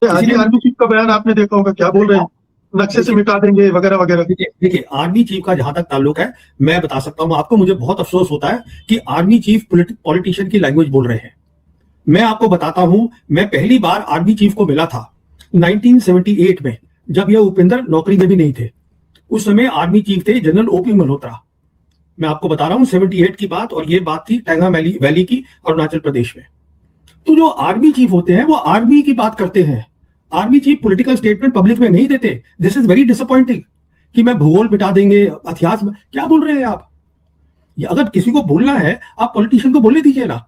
आज ही इसीलिए army chief का बयान आपने देखा होगा, क्या बोल रहे हैं, नक्शे से देखिए मिटा देंगे वगैरह वगैरह। देखिए देखिए, आर्मी चीफ का जहां तक ताल्लुक है, मैं बता सकता हूं आपको, मुझे बहुत अफसोस होता है कि आर्मी चीफ पॉलिटिशियन की लैंग्वेज बोल रहे हैं। मैं आपको बताता हूं, मैं पहली बार आर्मी चीफ को मिला था 1978 में, जब यह उपेंद्र नौकरी में भी नहीं थे। उस समय आर्मी चीफ थे जनरल ओपी मल्होत्रा। मैं आपको बता रहा हूं 78 की बात, और ये बात थी टैंगा वैली की, अरुणाचल प्रदेश में। तो जो आर्मी चीफ होते हैं वो आर्मी की बात करते हैं। Army chief political statement public में नहीं देते। दिस इज वेरी डिसअपॉइंटिंग कि मैं भूगोल मिटा देंगे, इतिहास में क्या बोल रहे हैं आप। ये अगर किसी को बोलना है, आप पॉलिटिशियन को बोलने दीजिए ना,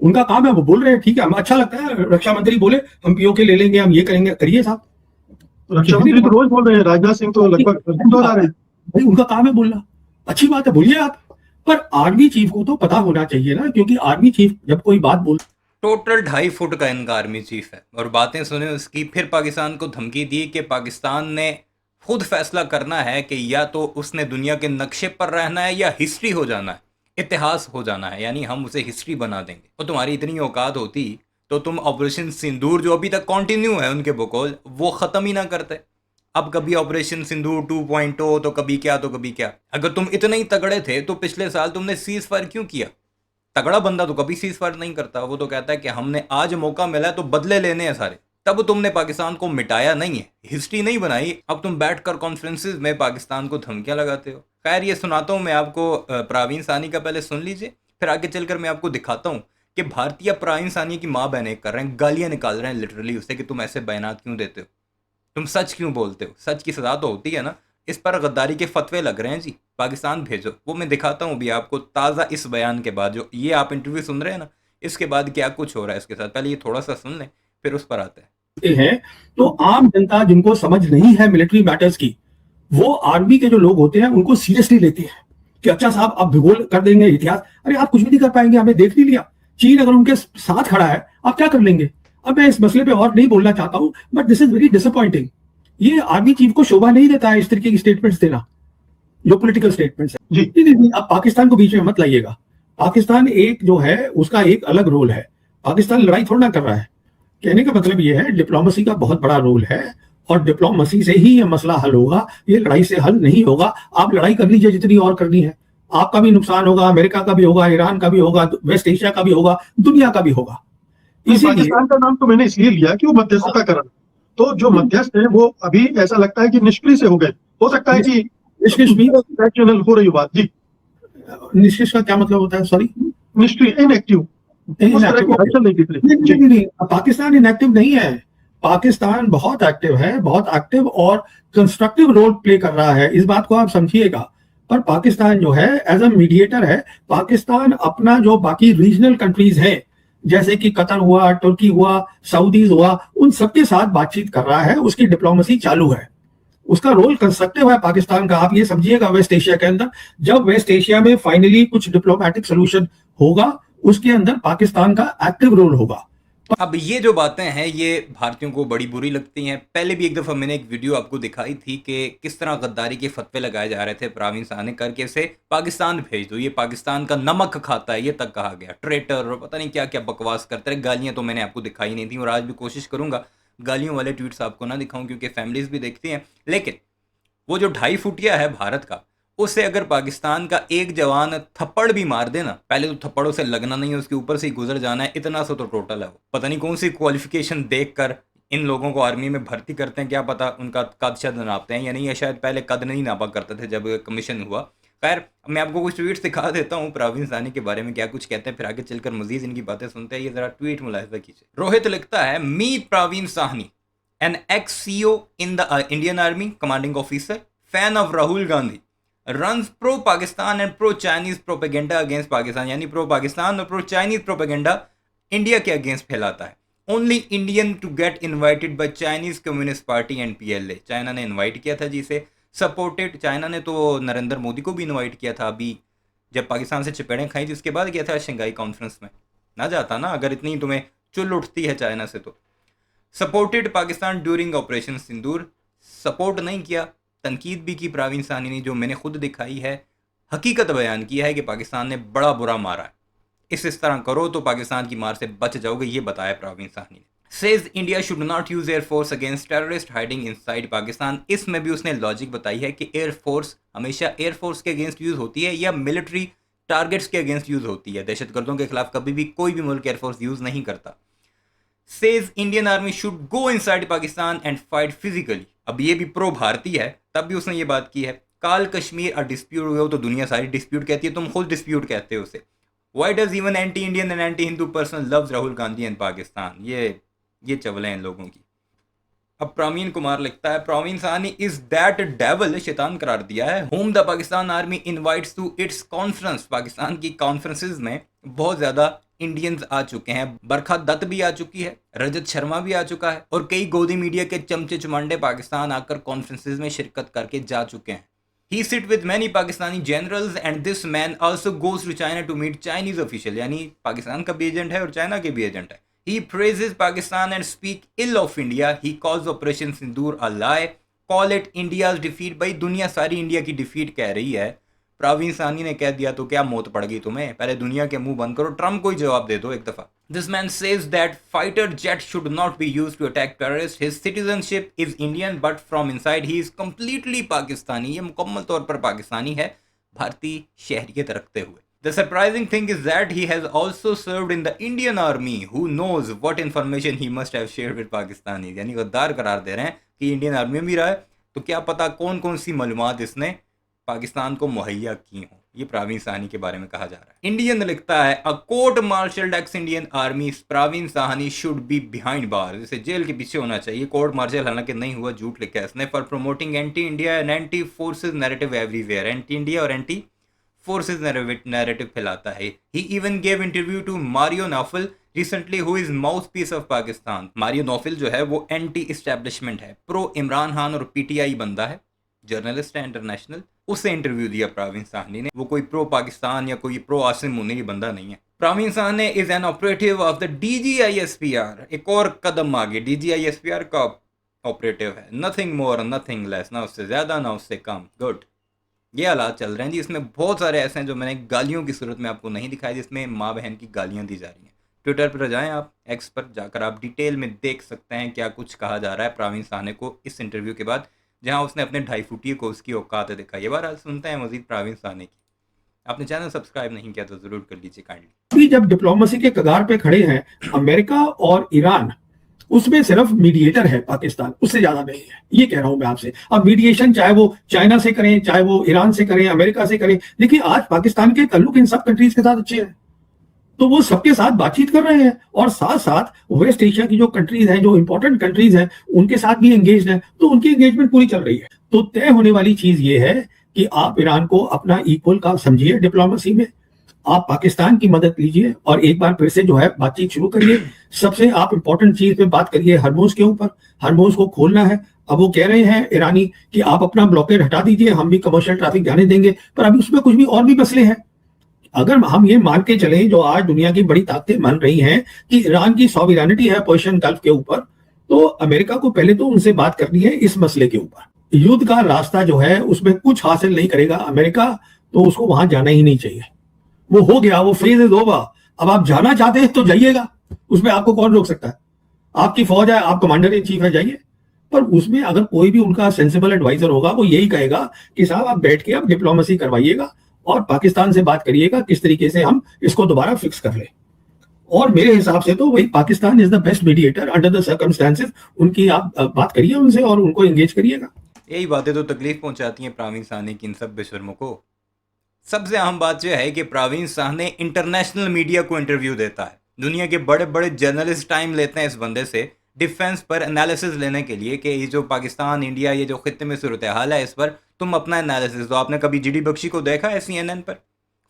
उनका काम है, वो बोल रहे हैं, ठीक है, हमें अच्छा लगता है रक्षा मंत्री बोले हम पीओके ले लेंगे, हम ये करेंगे, करिए साहब। रक्षा मंत्री तो रोज बोल रहे हैं, राजनाथ सिंह तो लगभग दोहरा रहे हैं। भाई उनका काम है बोलना, अच्छी बात है, बोलिए आप। पर आर्मी चीफ को तो पता होना चाहिए ना, क्योंकि आर्मी चीफ जब कोई बात बोल। टोटल 2.5 फुट का इनका आर्मी चीफ है, और बातें सुने उसकी। फिर पाकिस्तान को धमकी दी कि पाकिस्तान ने खुद फैसला करना है कि या तो उसने दुनिया के नक्शे पर रहना है या हिस्ट्री हो जाना है, इतिहास हो जाना है, यानी हम उसे हिस्ट्री बना देंगे। तो तुम्हारी इतनी औकात होती तो तुम ऑपरेशन सिंदूर, जो अभी तक कंटिन्यू है उनके बकौल, वो ख़त्म ही ना करते। अब कभी ऑपरेशन सिंदूर 2.0, तो कभी क्या तो कभी क्या। अगर तुम इतने ही तगड़े थे तो पिछले साल तुमने सीज फायर क्यों किया? तगड़ा बंदा तो कभी सीज फायर नहीं करता, वो तो कहता है कि हमने आज मौका मिला है तो बदले लेने हैं सारे। तब तुमने पाकिस्तान को मिटाया नहीं है, हिस्ट्री नहीं बनाई। अब तुम बैठकर कॉन्फ्रेंसेस में पाकिस्तान को धमकियां लगाते हो। खैर, ये सुनाता हूँ मैं आपको प्रवीण सानी का, पहले सुन लीजिए, फिर आगे चलकर मैं आपको दिखाता हूँ कि भारतीय प्रवीण सानी की माँ बहन एक कर रहे हैं, गालियां निकाल रहे हैं लिटरली उसे कि तुम ऐसे बयानात क्यों देते हो, तुम सच क्यों बोलते हो, सच की सजा तो होती है ना। इस पर गद्दारी के फतवे लग रहे हैं जी, पाकिस्तान भेजो। वो मैं दिखाता हूँ भी आपको ताज़ा इस बयान के बाद, जो ये आप इंटरव्यू सुन रहे हैं ना, इसके बाद क्या कुछ हो रहा है इसके साथ। पहले ये थोड़ा सा सुन लें, फिर उस पर आते हैं। हैं तो आम जनता जिनको समझ नहीं है मिलिट्री मैटर्स की, वो आर्मी के जो लोग होते हैं उनको सीरियसली लेते हैं कि अच्छा साहब आप भूगोल कर देंगे, इतिहास, अरे आप कुछ भी नहीं कर पाएंगे, हमें देख नहीं लिया। चीन अगर उनके साथ खड़ा है, आप क्या कर लेंगे। अब मैं इस मसले पे और नहीं बोलना चाहता हूं, but this is very disappointing. ये आर्मी चीफ को शोभा नहीं देता है इस तरीके की स्टेटमेंट्स देना, जो पॉलिटिकल स्टेटमेंट्स है। जी नहीं नहीं नहीं, आप पाकिस्तान को बीच में मत लाइएगा। पाकिस्तान एक जो है उसका एक अलग रोल है। पाकिस्तान लड़ाई थोड़ा ना कर रहा है। कहने का मतलब ये है, डिप्लोमेसी का बहुत बड़ा रोल है, और डिप्लोमेसी से ही ये मसला हल होगा, ये लड़ाई से हल नहीं होगा। आप लड़ाई कर लीजिए जितनी और करनी है, आपका भी नुकसान होगा, अमेरिका का भी होगा, ईरान का भी होगा, वेस्ट एशिया का भी होगा, दुनिया का भी होगा। इसीलिए पाकिस्तान का नाम तो मैंने इसलिए लिया कि वो मध्यस्थता कर रहा है। तो जो मध्यस्थ है वो अभी ऐसा लगता है कि निष्क्रिय से हो गए। हो सकता है कि निष्क्रिय भी, हो रही हो बात जी। निष्क्रिय का क्या मतलब होता है, सॉरी। निष्क्रिय, इनएक्टिव, उस तरह की हलचल नहीं दिख रही। नहीं नहीं नहीं, पाकिस्तान इनएक्टिव नहीं है। पाकिस्तान बहुत एक्टिव है, बहुत एक्टिव और कंस्ट्रक्टिव रोल प्ले कर रहा है, इस बात को आप समझिएगा। पर पाकिस्तान जो है एज अ मीडिएटर है। पाकिस्तान अपना जो बाकी रीजनल कंट्रीज हैं, जैसे कि कतर हुआ, तुर्की हुआ, सऊदीज हुआ, उन सबके साथ बातचीत कर रहा है, उसकी डिप्लोमेसी चालू है। उसका रोल कंस्ट्रक्टिव है पाकिस्तान का, आप ये समझिएगा। वेस्ट एशिया के अंदर जब वेस्ट एशिया में फाइनली कुछ डिप्लोमेटिक सोल्यूशन होगा, उसके अंदर पाकिस्तान का एक्टिव रोल होगा। अब ये जो बातें हैं ये भारतीयों को बड़ी बुरी लगती हैं। पहले भी एक दफ़ा मैंने एक वीडियो आपको दिखाई थी कि किस तरह गद्दारी के फतवे लगाए जा रहे थे प्रवीण सानी करके, इसे पाकिस्तान भेज दो, ये पाकिस्तान का नमक खाता है, ये तक कहा गया, ट्रेटर और पता नहीं क्या क्या बकवास करते रहे। गालियाँ तो मैंने आपको दिखाई नहीं थी, और आज भी कोशिश करूँगा गालियों वाले ट्वीट्स आपको ना दिखाऊँ, क्योंकि फैमिलीज़ भी देखती हैं। लेकिन वो जो 2.5 फुटिया है भारत का, उसे अगर पाकिस्तान का एक जवान थप्पड़ भी मार देना, पहले तो थप्पड़ों से लगना नहीं है, उसके ऊपर से ही गुजर जाना है, इतना सा तो टोटल है वो। पता नहीं कौन सी क्वालिफिकेशन देखकर इन लोगों को आर्मी में भर्ती करते हैं, क्या पता उनका कद शायद नापते हैं या नहीं, या शायद पहले कद नहीं नापा करते थे जब कमीशन हुआ। खैर, मैं आपको कुछ ट्वीट्स दिखा देता हूँ प्रवीण सानी के बारे में क्या कुछ कहते हैं, फिर आगे चलकर मजीद इनकी बातें सुनते हैं। ये जरा ट्वीट मुलाहिजा कीजिए। रोहित लिखता है, meet Praveen Sawhney, an ex CEO in the Indian Army, commanding officer, fan of Rahul Gandhi, runs pro Pakistan and pro Chinese propaganda against Pakistan, यानी प्रो पाकिस्तान और प्रो चाइनीज प्रोपेगेंडा इंडिया के अगेंस्ट फैलाता है। Only Indian to get invited by Chinese Communist Party and PLA, China ने invite किया था जिसे supported, China ने तो नरेंद्र मोदी को भी इनवाइट किया था अभी जब पाकिस्तान से चपेड़ें खाई, जिसके बाद किया था शंघाई कॉन्फ्रेंस में। ना जाता ना अगर इतनी तुम्हें चुल उठती है चाइना से तो। सपोर्टेड पाकिस्तान ड्यूरिंग ऑपरेशन सिंदूर, सपोर्ट नहीं किया, तनकीद भी की प्रवीण सानी ने, जो मैंने खुद दिखाई है, हकीकत बयान किया है कि पाकिस्तान ने बड़ा बुरा मारा है, इस तरह करो तो पाकिस्तान की मार से बच जाओगे, ये बताया प्रवीण सानी ने। Says India should not use air force against terrorists hiding inside Pakistan. इसमें भी उसने लॉजिक बताई है कि एयर फोर्स हमेशा एयर फोर्स के अगेंस्ट यूज होती है या मिलिट्री टारगेट्स के अगेंस्ट यूज होती है। दहशतगर्दों के खिलाफ कभी भी कोई भी मुल्क एयरफोर्स यूज नहीं करता। Says Indian army should go inside Pakistan and fight physically। अब ये भी प्रो भारतीय है, तब भी उसने ये बात की है। काल कश्मीर अ डिस्प्यूट हुए हो तो दुनिया सारी डिस्प्यूट कहती है, तुम खुद डिस्प्यूट कहते हो उसे। Why does even anti-Indian and anti-Hindu person loves Rahul Gandhi and Pakistan? ये चवलें हैं लोगों की। अब प्रवीण कुमार लिखता है, Praveen Sawhney is that devil, शैतान करार दिया है, whom the Pakistan army invites to its conference. Pakistan की कॉन्फ्रेंसेस में बहुत ज्यादा इंडियंस आ चुके हैं। बरखा दत्त भी आ चुकी है, रजत शर्मा भी आ चुका है और कई गोदी मीडिया के चमचे चुमांडे पाकिस्तान आकर कॉन्फ्रेंसेस में शिरकत करके जा चुके हैं। He sit with many Pakistani generals and this man also goes to China to meet Chinese official। यानी पाकिस्तान का भी एजेंट है और चाइना के भी एजेंट है। He praises Pakistan and speak ill of India। He calls Operation Sindoor a lie। Call it India's defeat। भाई दुनिया सारी इंडिया की डिफीट कह रही है, प्रवीण साहनी ने कह दिया तो क्या मौत पड़ गई तुम्हें? पहले दुनिया के मुंह बंद करो, ट्रम्प को ही जवाब दे दो एक दफा। This man says that fighter jet should not be used to attack terrorists। His citizenship is Indian but from inside he is completely Pakistani। ये मुकम्मल तौर पर पाकिस्तानी है, भारतीय शहरियत रखते हुए। The surprising thing is that he has also served in the Indian army। Who knows what information he must have shared with Pakistanis। यानी गद्दार करार दे रहे हैं कि इंडियन आर्मी में भी रहा है, तो क्या पता कौन कौन सी मालूमात इसने पाकिस्तान को मुहैया की हों। ये प्रवीण साहनी के बारे में कहा जा रहा है। इंडियन लिखता है, a court martial ex Indian army Praveen Sahni should be behind bar. जैसे जेल के पीछे होना चाहिए। कोर्ट मार्शल हालांकि नहीं हुआ, झूठ लिखा है इसने। For promoting anti India and anti forces narrative everywhere. Anti India और एंटी फोर्सेज नैरेटिव फैलाता है। He even gave interview to Mario Nawfal recently who is mouthpiece of Pakistan. Mario Nawfal जो है वो एंटी इस्टेब्लिशमेंट है, pro Imran Khan और PTI बंदा है, जर्नलिस्ट है इंटरनेशनल। उससे इंटरव्यू दिया प्रवीण साहनी ने। वो कोई प्रो पाकिस्तान या कोई प्रो आसिम मुनीर बंदा नहीं है। Praveen Sawhney is an operative of the DGISPR। एक और कदम आगे, DGISPR का ऑपरेटिव है। नथिंग मोर नथिंग लेस, ना उससे ज्यादा ना उससे कम। गुड। ये हालात चल रहे हैं जी। इसमें बहुत सारे ऐसे हैं जो मैंने गालियों की सूरत में आपको नहीं दिखाए, जिसमें माँ बहन की गालियाँ दी जा रही हैं। ट्विटर पर जाएं आप, एक्स पर जाकर आप डिटेल में देख सकते हैं क्या कुछ कहा जा रहा है प्रवीण साहनी को इस इंटरव्यू के बाद, जहां उसने अपने 2.5 फुटिये को उसकी औकात दिखाई है। बहरहाल सुनते हैं मजीद प्रवीण साहनी की। आपने चैनल सब्सक्राइब नहीं किया तो जरूर कर लीजिए काइंडली। जब डिप्लोमेसी के कगार पे खड़े हैं अमेरिका और ईरान, उसमें सिर्फ मीडिएटर है पाकिस्तान, उससे ज्यादा नहीं है। ये कह रहा हूं मैं आपसे। अब मीडिएशन चाहे वो चाइना से करें, चाहे वो ईरान से करें, अमेरिका से करें, देखिए आज पाकिस्तान के ताल्लुक इन सब कंट्रीज के साथ अच्छे हैं, तो वो सबके साथ बातचीत कर रहे हैं और साथ साथ वेस्ट एशिया की जो कंट्रीज हैं, जो इंपॉर्टेंट कंट्रीज हैं, उनके साथ भी एंगेज हैं, तो उनकी एंगेजमेंट पूरी चल रही है। तो तय होने वाली चीज ये है कि आप ईरान को अपना इक्वल का समझिए डिप्लोमेसी में, आप पाकिस्तान की मदद लीजिए और एक बार फिर से जो है बातचीत शुरू करिए। सबसे आप इंपॉर्टेंट चीज पे बात करिए हरमुज के ऊपर। हरमुज को खोलना है। अब वो कह रहे हैं ईरानी कि आप अपना ब्लॉकेड हटा दीजिए, हम भी कमर्शियल ट्रैफिक जाने देंगे, पर अभी उसमें कुछ भी और भी मसले हैं। अगर हम ये मान के चले, जो आज दुनिया की बड़ी ताकतें मान रही हैं कि ईरान की सॉवरेनिटी है पर्शियन गल्फ के ऊपर, तो अमेरिका को पहले तो उनसे बात करनी है इस मसले के ऊपर। युद्ध का रास्ता जो है उसमें कुछ हासिल नहीं करेगा अमेरिका, तो उसको वहां जाना ही नहीं चाहिए। वो हो गया, वो फेज इज ओवर। अब आप जाना चाहते हैं तो जाइएगा, उसमें आपको कौन रोक सकता है? आपकी फौज है, आप कमांडर इन चीफ है, जाइए। पर उसमें अगर कोई भी उनका सेंसिबल एडवाइजर होगा, वो यही कहेगा कि साहब आप बैठ के आप डिप्लोमेसी करवाइएगा और पाकिस्तान से बात करिएगा किस तरीके से हम इसको दोबारा फिक्स कर लें। और मेरे हिसाब से तो वही Pakistan is the best mediator under the circumstances. उनकी आप बात करिए उनसे और उनको एंगेज करिएगा। यही बातें तो तकलीफ पहुंचाती हैं प्रवीण साहनी की इन सब बेशर्मों को। सबसे अहम बात यह है कि प्रवीण साहनी इंटरनेशनल मीडिया को इंटरव्यू देता है। दुनिया के बड़े बड़े जर्नलिस्ट टाइम लेते हैं इस बंदे से डिफेंस पर एनालिसिस लेने के लिए कि ये जो पाकिस्तान इंडिया ये जो खित्ते में सूरत हाल है, इस पर तुम अपना एनालिसिस दो। आपने कभी GD बख्शी को देखा है CNN पर,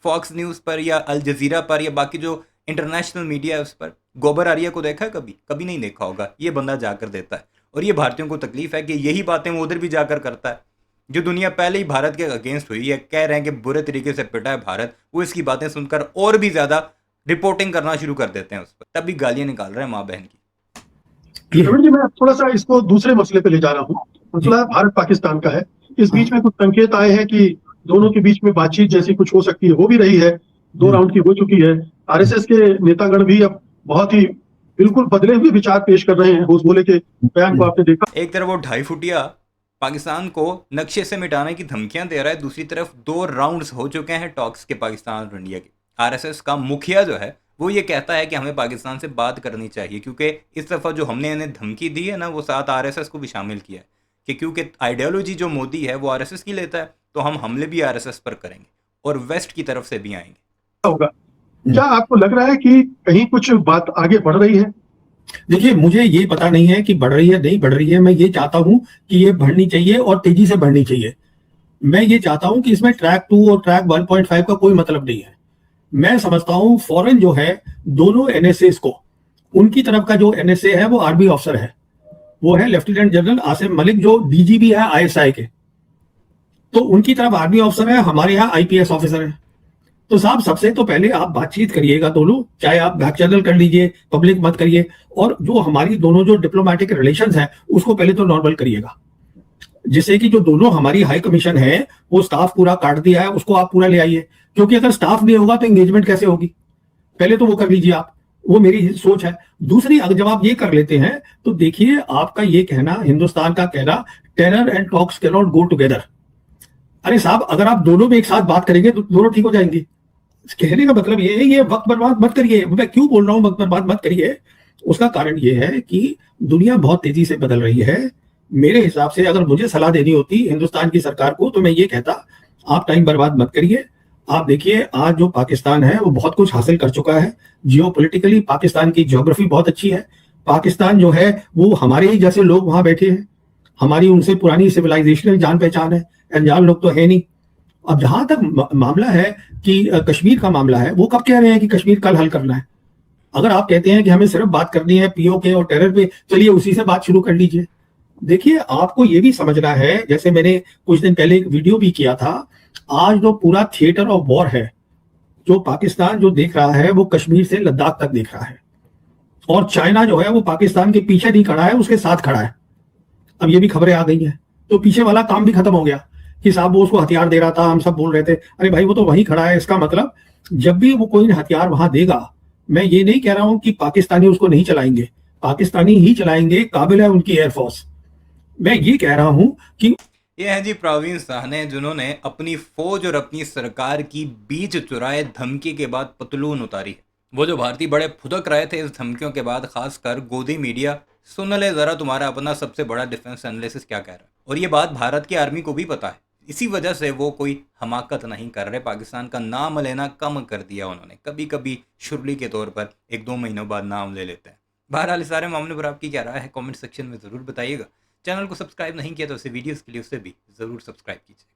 फॉक्स न्यूज़ पर या अल जजीरा पर या बाकी जो इंटरनेशनल मीडिया है उस पर? गोबर आर्या को देखा है कभी? कभी नहीं देखा होगा। ये बंदा जाकर देता है और ये भारतीयों को तकलीफ है कि यही बातें वो उधर भी जाकर करता है। जो दुनिया पहले ही भारत के अगेंस्ट हुई है, कह रहे हैं कि बुरे तरीके से पिटा है भारत, वो इसकी बातें सुनकर और भी ज्यादा रिपोर्टिंग करना शुरू कर देते हैं उस पर, तब भी गालियां निकाल रहे हैं माँ बहन की। प्रवीण जी, मैं थोड़ा सा इसको दूसरे मसले पे ले जा रहा हूँ। मसला भारत पाकिस्तान का है। इस बीच में कुछ संकेत आए हैं कि दोनों के बीच में बातचीत जैसी कुछ हो सकती है, हो भी रही है, 2 राउंड की हो चुकी है। RSS के नेतागण भी अब बहुत ही बिल्कुल बदले हुए विचार पेश कर रहे हैं। उस बोले के बयान को आपने देखा। एक तरफ वो 2.5 फुटिया पाकिस्तान को नक्शे से मिटाने की धमकियां दे रहा है, दूसरी तरफ 2 राउंड्स हो चुके हैं टॉक्स के पाकिस्तान और इंडिया के। आरएसएस का मुखिया जो है वो ये कहता है कि हमें पाकिस्तान से बात करनी चाहिए, क्योंकि इस दफ़ा जो हमने इन्हें धमकी दी है ना, वो साथ आरएसएस को भी शामिल किया है कि क्योंकि आइडियोलॉजी जो मोदी है वो आरएसएस की लेता है, तो हम हमले भी आरएसएस पर करेंगे और वेस्ट की तरफ से भी आएंगे। होगा। क्या आपको लग रहा है कि कहीं कुछ बात आगे बढ़ रही है? देखिए, मुझे ये पता नहीं है कि बढ़ रही है नहीं बढ़ रही है। मैं ये चाहता हूं कि ये बढ़नी चाहिए और तेजी से बढ़नी चाहिए। मैं ये चाहता हूं कि इसमें ट्रैक 2 और ट्रैक 1.5 का कोई मतलब नहीं है। मैं समझता हूं फॉरेन जो है, दोनों एनएसए को, उनकी तरफ का जो एनएसए है वो आर्मी ऑफिसर है, वो है लेफ्टिनेंट जनरल आसिम मलिक, जो डीजीपी है आईएसआई के। तो उनकी तरफ आर्मी ऑफिसर है, हमारे यहाँ आईपीएस ऑफिसर है। तो साहब, सबसे तो पहले आप बातचीत करिएगा दोनों, चाहे आप बैक चैनल कर लीजिए, पब्लिक मत करिए, और जो हमारी दोनों जो डिप्लोमेटिक रिलेशंस हैं उसको पहले तो नॉर्मल करिएगा, जिससे कि जो दोनों हमारी हाई कमीशन है वो स्टाफ पूरा काट दिया है, उसको आप पूरा ले आइए। क्योंकि अगर स्टाफ नहीं होगा तो एंगेजमेंट कैसे होगी? पहले तो वो कर लीजिए आप, वो मेरी सोच है। दूसरी, अगर जब आप ये कर लेते हैं तो देखिए, आपका ये कहना, हिंदुस्तान का कहना, terror and talks can not go together. अरे साहब, अगर आप दोनों में एक साथ बात करेंगे तो दोनों ठीक हो जाएंगे। कहने का मतलब ये है, ये वक्त बर्बाद मत करिए। मैं क्यों बोल रहा हूं वक्त बर्बाद मत करिए? उसका कारण ये है कि दुनिया बहुत तेजी से बदल रही है। मेरे हिसाब से अगर मुझे सलाह देनी होती हिंदुस्तान की सरकार को, तो मैं ये कहता, आप टाइम बर्बाद मत करिए। आप देखिए, आज जो पाकिस्तान है वो बहुत कुछ हासिल कर चुका है। जियोपॉलिटिकली पाकिस्तान की ज्योग्राफी बहुत अच्छी है। पाकिस्तान जो है वो हमारे ही जैसे लोग वहां बैठे हैं, हमारी उनसे पुरानी सिविलाइजेशनल जान पहचान है, अनजान लोग तो है नहीं। अब जहां तक मामला है कि कश्मीर का मामला है, वो कब कह रहे हैं कि कश्मीर कल हल करना है? अगर आप कहते हैं कि हमें सिर्फ बात करनी है पीओके और टेरर पे, चलिए उसी से बात शुरू कर लीजिए। देखिए, आपको ये भी समझना है, जैसे मैंने कुछ दिन पहले एक वीडियो भी किया था, आज जो पूरा थिएटर ऑफ वॉर है, जो पाकिस्तान जो देख रहा है वो कश्मीर से लद्दाख तक देख रहा है, और चाइना जो है वो पाकिस्तान के पीछे नहीं खड़ा है, उसके साथ खड़ा है। अब ये भी खबरें आ गई हैं, तो पीछे वाला काम भी खत्म हो गया कि साहब वो उसको हथियार दे रहा था, हम सब बोल रहे थे, अरे भाई वो तो वहीं खड़ा है। इसका मतलब जब भी वो कोई हथियार वहां देगा, मैं ये नहीं कह रहा हूं कि पाकिस्तानी उसको नहीं चलाएंगे, पाकिस्तानी ही चलाएंगे, काबिल है उनकी एयरफोर्स। मैं ये कह रहा हूं कि ये हैं जी प्रवीण साहनी, जिन्होंने अपनी फौज और अपनी सरकार की बीच चुराए धमकी के बाद पतलून उतारी है। वो जो भारतीय बड़े फुदक रहे थे इस धमकियों के बाद, खासकर गोदी मीडिया, सुन ले जरा तुम्हारा अपना सबसे बड़ा डिफेंस एनालिसिस क्या कह रहा है। और ये बात भारत की आर्मी को भी पता है, इसी वजह से वो कोई हमाकत नहीं कर रहे। पाकिस्तान का नाम लेना कम कर दिया उन्होंने, कभी कभी शुरली के तौर पर 1-2 महीनों बाद नाम ले लेते हैं। बहरहाल, इस सारे मामले पर आपकी क्या राय है कमेंट सेक्शन में ज़रूर बताइएगा। चैनल को सब्सक्राइब नहीं किया तो उसे वीडियोस के लिए उसे भी ज़रूर सब्सक्राइब कीजिए।